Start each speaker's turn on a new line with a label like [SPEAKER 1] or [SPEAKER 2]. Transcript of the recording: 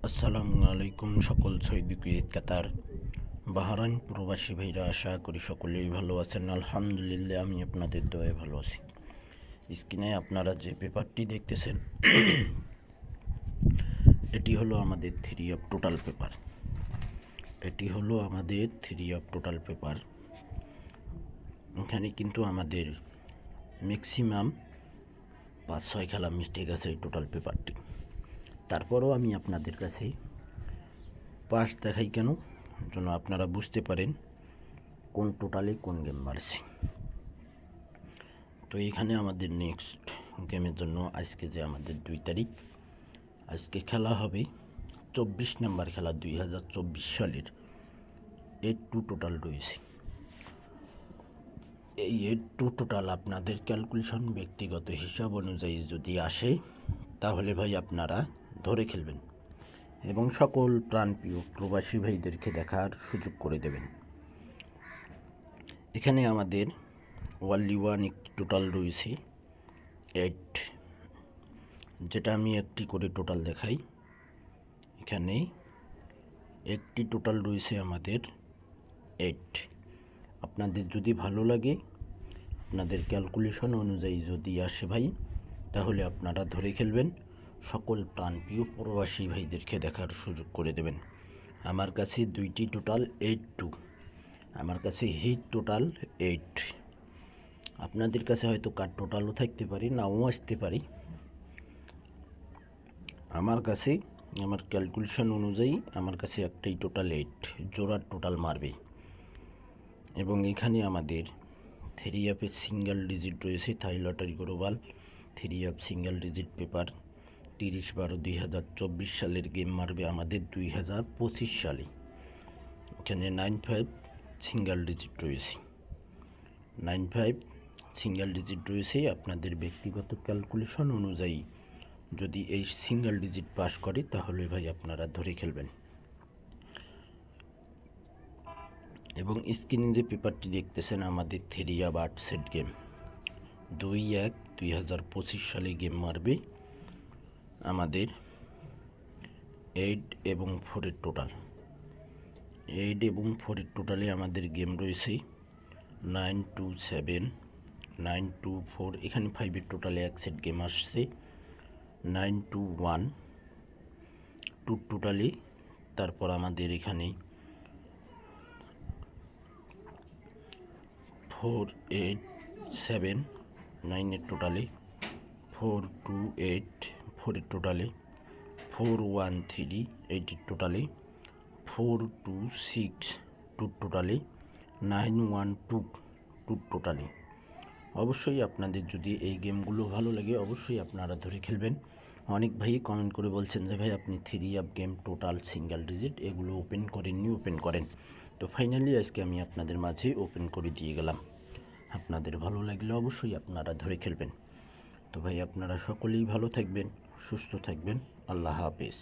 [SPEAKER 1] আসসালামু আলাইকুম সকল সৌদি কুয়েত কাতার বাহরাইন প্রবাসী ভাইরা, আশা করি সকলেই ভালো আছেন। আলহামদুলিল্লাহ, আমি আপনাদের দয়ায় ভালো আছি। স্ক্রিনে আপনারা যে পেপারটি দেখতেছেন এটি হলো আমাদের থ্রি অফ টোটাল পেপার। এখানে কিন্তু আমাদের ম্যাক্সিমাম 5-6 খেলা মিস্টেক আছে এই টোটাল পেপারটি। তারপরও আমি আপনাদের কাছে পাস দেখাই কেন, যেন আপনারা বুঝতে পারেন কোন টোটালে কোন গেম মারছি। তো এখানে আমাদের নেক্সট গেমের জন্য আজকে যে আমাদের 2 তারিখ, আজকে খেলা হবে 24 নম্বর খেলা 2024 সালের 8-2 টোটাল রয়েছে। এই 8-2 টোটাল আপনাদের ক্যালকুলেশন ব্যক্তিগত হিসাব অনুযায়ী যদি আসে তাহলে ভাই আপনারা ধরে খেলবেন এবং সকল প্রাণপ্রিয় প্রবাসী ভাইদেরকে দেখার সুযোগ করে দেবেন। এখানে আমাদের ওয়ানলি ওয়ান একটি টোটাল রয়েছে 8, যেটা আমি একটি করে টোটাল দেখাই। এখানে একটি টোটাল রয়েছে আমাদের 8। আপনাদের যদি ভালো লাগে, আপনাদের ক্যালকুলেশন অনুযায়ী যদি আসে ভাই, তাহলে আপনারা ধরে খেলবেন, সকল প্রাণপ্রিয় প্রবাসী ভাইদেরকে দেখার সুযোগ করে দেবেন। আমার কাছে 2টি টোটাল 8-2, আমার কাছে হিট টোটাল 8। আপনাদের কাছে হয়তো কার টোটালও থাকতে পারে, নাও আসতে পারি। আমার কাছে আমার ক্যালকুলেশন অনুযায়ী আমার কাছে একটাই টোটাল 8 জোড়ার টোটাল মারবে। এবং এখানে আমাদের 3 অফের সিঙ্গেল ডিজিট রয়েছে। থাই lottery global 3 of single digit paper 30/12/2024 সালের গেম মারবে আমাদের 2025 সালে। এখানে 9-5 সিঙ্গেল ডিজিট রয়েছে, 9-5 সিঙ্গেল ডিজিট রয়েছে। আপনাদের ব্যক্তিগত ক্যালকুলেশন অনুযায়ী যদি এই সিঙ্গেল ডিজিট পাস করে তাহলে ভাই আপনারা ধরে খেলবেন। এবং স্ক্রিনে যে পেপারটি দেখতেছেন আমাদের 3 অফ 8 সেট গেম 2/1/2025 সালে গেম মারবে আমাদের 8 এবং 4 টোটাল। 8 এবং 4 টোটালে আমাদের গেম রয়েছে 9-2-7, 9-2-4। এখানে 5 টোটালে এক সেট গেম আসছে 9-2-1 2 টোটালি। তারপর আমাদের এখানে 4-8-7 9 টোটালে, 4-2-8 4 টোটালে, 4-1-3 8 টোটালে, 4-2-6 2 টোটালে, 9-1-2 2 টোটালে। অবশ্যই আপনাদের যদি এই গেমগুলো ভালো লাগে অবশ্যই আপনারা ধরে খেলবেন। অনেক ভাই কমেন্ট করে বলছেন যে ভাই আপনি 3 of game total single digit এগুলো ওপেন করেননি, ওপেন করেন। তো ফাইনালি আজকে আমি আপনাদের মাঝে ওপেন করে দিয়ে গেলাম। আপনাদের ভালো লাগলে অবশ্যই আপনারা ধরে খেলবেন। তো ভাই আপনারা সকলেই ভালো থাকবেন, সুস্থ থাকবেন। আল্লাহ হাফেজ।